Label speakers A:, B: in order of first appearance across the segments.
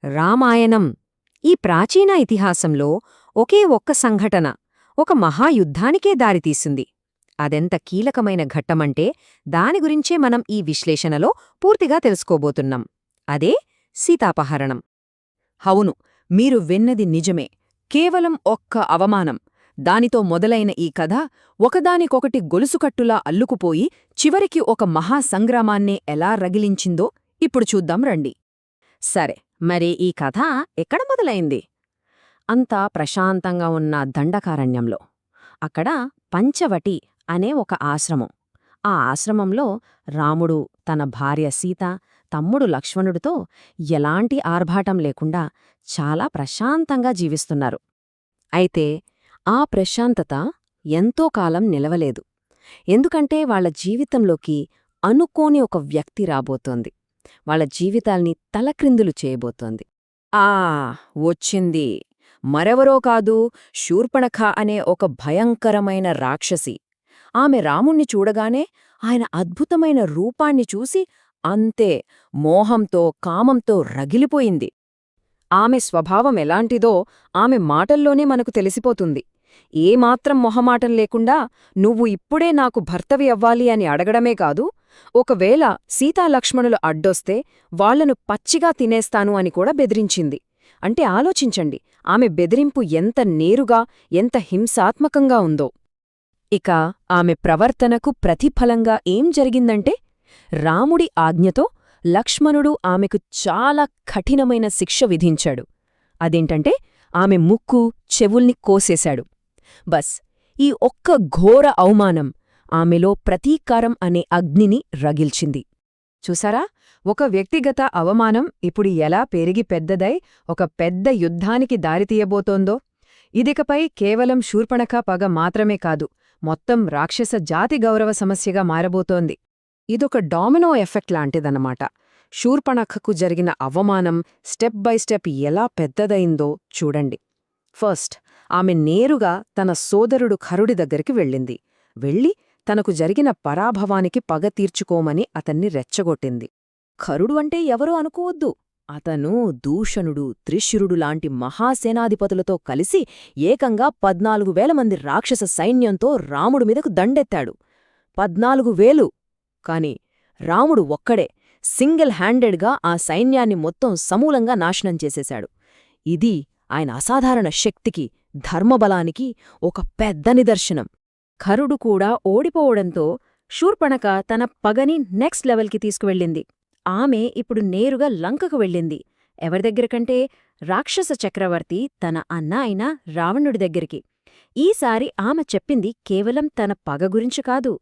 A: రామాయణం ఈ ప్రాచీన ఇతిహాసంలో ఒకే ఒక్క సంఘటన ఒక మహాయుద్ధానికే దారితీసింది. అదెంత కీలకమైన ఘట్టమంటే దాని గురించే మనం ఈ విశ్లేషణలో పూర్తిగా తెలుసుకోబోతున్నాం. అదే సీతాపహరణం.
B: అవును, మీరు విన్నది నిజమే. కేవలం ఒక్క అవమానం దానితో మొదలైన ఈ కథ ఒకదానికొకటి గొలుసుకట్టులా అల్లుకుపోయి చివరికి ఒక మహాసంగ్రామాన్నే ఎలా రగిలించిందో ఇప్పుడు చూద్దాం రండి.
A: సరే, మరి ఈ కథ ఎక్కడ మొదలైంది? అంతా ప్రశాంతంగా ఉన్న దండకారణ్యంలో. అక్కడ పంచవటి అనే ఒక ఆశ్రమం. ఆ ఆశ్రమంలో రాముడు తన భార్య సీత, తమ్ముడు లక్ష్మణుడితో ఎలాంటి ఆర్భాటం లేకుండా చాలా ప్రశాంతంగా జీవిస్తున్నారు. అయితే ఆ ప్రశాంతత ఎంతో కాలం నిలవలేదు. ఎందుకంటే వాళ్ల జీవితంలోకి అనుకోని ఒక వ్యక్తి రాబోతోంది. వాళ్ల జీవితాల్ని తలక్రిందులు చేయబోతోంది.
B: వచ్చింది. మరెవరో కాదు, శూర్పణఖ అనే ఒక భయంకరమైన రాక్షసి. ఆమె రాముణ్ణి చూడగానే ఆయన అద్భుతమైన రూపాన్ని చూసి అంతే మోహంతో కామంతో రగిలిపోయింది. ఆమె స్వభావం ఎలాంటిదో ఆమె మాటల్లోనే మనకు తెలిసిపోతుంది. ఏమాత్రం మొహమాటం లేకుండా నువ్వు ఇప్పుడే నాకు భర్తవి అవ్వాలి అని అడగడమే కాదు, ఒకవేళ సీతాలక్ష్మణులు అడ్డొస్తే వాళ్లను పచ్చిగా తినేస్తాను అని కూడా బెదిరించింది. అంటే ఆలోచించండి, ఆమె బెదిరింపు ఎంత నేరుగా, ఎంత హింసాత్మకంగా ఉందో. ఇక ఆమె ప్రవర్తనకు ప్రతిఫలంగా ఏం జరిగిందంటే, రాముడి ఆజ్ఞతో లక్ష్మణుడు ఆమెకు చాలా కఠినమైన శిక్ష విధించాడు. అదేంటంటే ఆమె ముక్కు, చెవుల్ని కోసేశాడు. బస్ ఈ ఒక్క ఘోర అవమానం ఆమెలో ప్రతీకారం అనే అగ్నిని రగిల్చింది. చూసారా, ఒక వ్యక్తిగత అవమానం ఇప్పుడు ఎలా పెరిగి పెద్దదై ఒక పెద్ద యుద్ధానికి దారితీయబోతోందో. ఇదికపై కేవలం శూర్పణఖ పగ మాత్రమే కాదు, మొత్తం రాక్షస జాతి గౌరవ సమస్యగా మారబోతోంది. ఇదొక డామినో ఎఫెక్ట్ లాంటిదన్నమాట. శూర్పణఖకు జరిగిన అవమానం స్టెప్ బై స్టెప్ ఎలా పెద్దదయిందో చూడండి. ఫస్ట్ ఆమె నేరుగా తన సోదరుడు ఖరుడి దగ్గరికి వెళ్ళింది. వెళ్ళి తనకు జరిగిన పరాభవానికి పగ తీర్చుకోమని అతన్ని రెచ్చగొట్టింది. ఖరుడు అంటే ఎవరో అనుకోవద్దు. అతను దూషణుడు, త్రిశిరుడు లాంటి మహాసేనాధిపతులతో కలిసి ఏకంగా 14,000 మంది రాక్షస సైన్యంతో రాముడు మీదకు దండెత్తాడు. 14,000! కాని రాముడు ఒక్కడే సింగిల్ హ్యాండెడ్గా ఆ సైన్యాన్ని మొత్తం సమూలంగా నాశనం చేసేశాడు. ఇది ఆయన అసాధారణ శక్తికి, ధర్మబలానికి ఒక పెద్ద నిదర్శనం. ఖరుడు కూడా ఓడిపోవడంతో శూర్పణఖ తన పగని నెక్స్ట్ లెవెల్కి తీసుకువెళ్ళింది. ఆమె ఇప్పుడు నేరుగా లంకకు వెళ్ళింది. ఎవరిదగ్గరకంటే రాక్షస చక్రవర్తి తన అన్న అయిన రావణుడి దగ్గరికి. ఈసారి ఆమె చెప్పింది కేవలం తన పగ గురించి కాదు.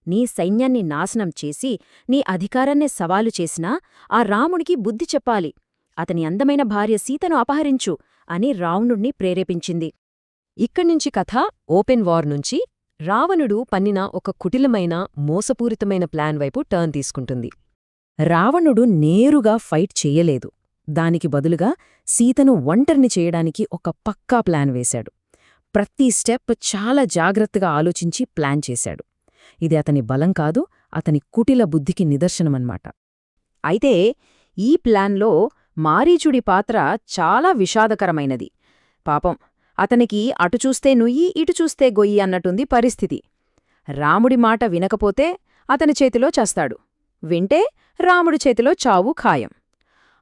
B: నీ సైన్యాన్ని నాశనం చేసి నీ అధికారాన్నే సవాలు చేసినా ఆ రాముడికి బుద్ధి చెప్పాలి, అతని అందమైన భార్య సీతను అపహరించు అని రావణుణ్ణి ప్రేరేపించింది. ఇక్కడ్నుంచి కథ ఓపెన్ వార్ నుంచి రావణుడు పన్నిన ఒక కుటిలమైన, మోసపూరితమైన ప్లాన్ వైపు టర్న్ తీసుకుంటుంది. రావణుడు నేరుగా ఫైట్ చెయ్యలేదు. దానికి బదులుగా సీతను ఒంటరిని చేయడానికి ఒక పక్కా ప్లాన్ వేశాడు. ప్రతి స్టెప్ చాలా జాగ్రత్తగా ఆలోచించి ప్లాన్ చేశాడు. ఇది అతని బలం కాదు, అతని కుటిల బుద్ధికి నిదర్శనమన్నమాట. అయితే ఈ ప్లాన్లో మారీచుడి పాత్ర చాలా విషాదకరమైనది. పాపం, అతనికి అటు చూస్తే నుయ్యి, ఇటు చూస్తే గొయ్యి అన్నట్టుంది పరిస్థితి. రాముడి మాట వినకపోతే అతని చేతిలో చస్తాడు, వింటే రాముడి చేతిలో చావు ఖాయం.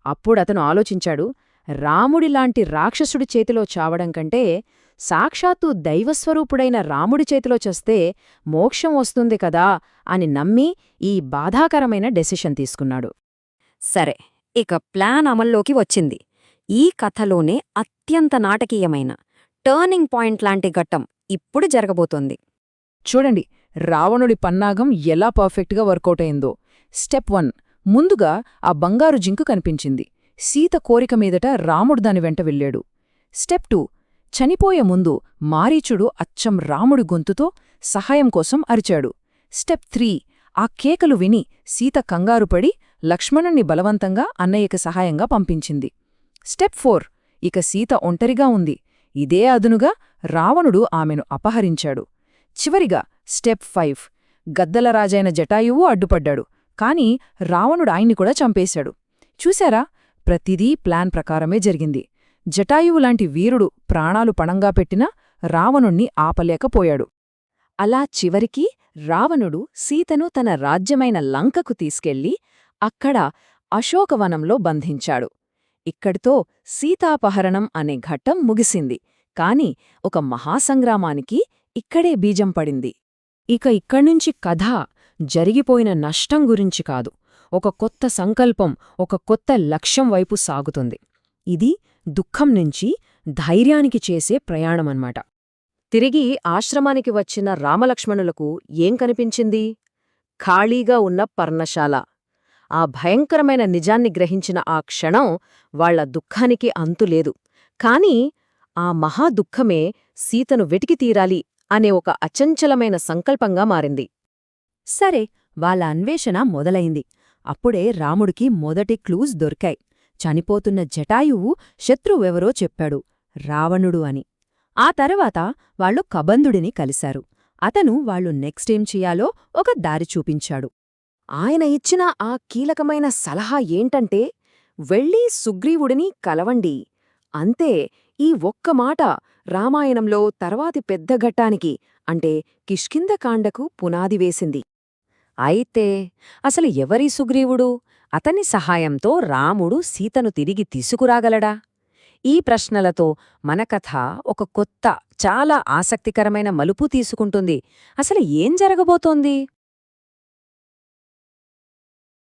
B: అప్పుడతను ఆలోచించాడు, రాముడిలాంటి రాక్షసుడి చేతిలో చావడం కంటే సాక్షాత్తు దైవస్వరూపుడైన రాముడి చేతిలో చస్తే మోక్షం వస్తుంది కదా అని నమ్మి ఈ బాధాకరమైన డెసిషన్ తీసుకున్నాడు.
A: సరే, ఇక ప్లాన్ అమల్లోకి వచ్చింది. ఈ కథలోనే అత్యంత నాటకీయమైన టర్నింగ్ పాయింట్ లాంటి ఘట్టం ఇప్పుడు జరగబోతోంది.
B: చూడండి, రావణుడి పన్నాగం ఎలా పర్ఫెక్ట్గా వర్కౌట్ అయిందో. స్టెప్ 1, ముందుగా ఆ బంగారు జింకు కనిపించింది. సీత కోరిక మీదట రాముడు దాని వెంట వెళ్ళాడు. స్టెప్ 2, చనిపోయే ముందు మారీచుడు అచ్చం రాముడి గొంతుతో సహాయం కోసం అరిచాడు. స్టెప్ 3, ఆ కేకలు విని సీత కంగారుపడి లక్ష్మణుణ్ణి బలవంతంగా అన్నయ్యకి సహాయంగా పంపించింది. స్టెప్ 4, ఇక సీత ఒంటరిగా ఉంది. ఇదే అదునుగా రావణుడు ఆమెను అపహరించాడు. చివరిగా స్టెప్ 5, గద్దలరాజైన జటాయువు అడ్డుపడ్డాడు. కాని రావణుడు ఆయన్ని కూడా చంపేశాడు. చూశారా,
C: ప్రతిదీ ప్లాన్ ప్రకారమే జరిగింది. జటాయువులాంటి వీరుడు ప్రాణాలు పణంగా పెట్టినా రావణుణ్ణి ఆపలేకపోయాడు.
B: అలా చివరికి రావణుడు సీతను తన రాజ్యమైన లంకకు తీసుకెళ్లి అక్కడ అశోకవనంలో బంధించాడు. ఇక్కడితో సీతాపహరణం అనే ఘట్టం ముగిసింది. కాని ఒక మహాసంగ్రామానికి ఇక్కడే బీజం పడింది. ఇక ఇక్కడ్నుంచి కథ జరిగిపోయిన నష్టం గురించి కాదు, ఒక కొత్త సంకల్పం, ఒక కొత్త లక్ష్యం వైపు సాగుతుంది. ఇది దుఃఖం నుంచి ధైర్యానికి చేసే ప్రయాణమన్మాట. తిరిగి ఆశ్రమానికి వచ్చిన రామలక్ష్మణులకు ఏం కనిపించింది? ఖాళీగా ఉన్న పర్ణశాల. ఆ భయంకరమైన నిజాన్ని గ్రహించిన ఆ క్షణం వాళ్ల దుఃఖానికి అంతులేదు. కాని ఆ మహాదుఃఖమే సీతను వెటికి తీరాలి అనే ఒక అచంచలమైన సంకల్పంగా మారింది. సరే, వాళ్ళ అన్వేషణ మొదలైంది. అప్పుడే రాముడికి మొదటి క్లూస్ దొరికాయి. చనిపోతున్న జటాయువు శత్రువెవరో చెప్పాడు, రావణుడు అని. ఆ తర్వాత వాళ్లు కబంధుడిని కలిశారు. అతను వాళ్లు నెక్స్టేం చెయ్యాలో ఒక దారి చూపించాడు. ఆయన ఇచ్చిన ఆ కీలకమైన సలహా ఏంటంటే, వెళ్ళి సుగ్రీవుడిని కలవండి. అంతే. ఈ ఒక్క మాట రామాయణంలో తర్వాతి పెద్ద ఘట్టానికి, అంటే కిష్కింధకాండకు పునాది వేసింది.
A: అయితే అసలు ఎవరి సుగ్రీవుడు? అతని సహాయంతో రాముడు సీతను తిరిగి తీసుకురాగలడా? ఈ ప్రశ్నలతో మన కథ ఒక కొత్త, చాలా ఆసక్తికరమైన మలుపు తీసుకుంటుంది. అసలు ఏం జరగబోతోంది?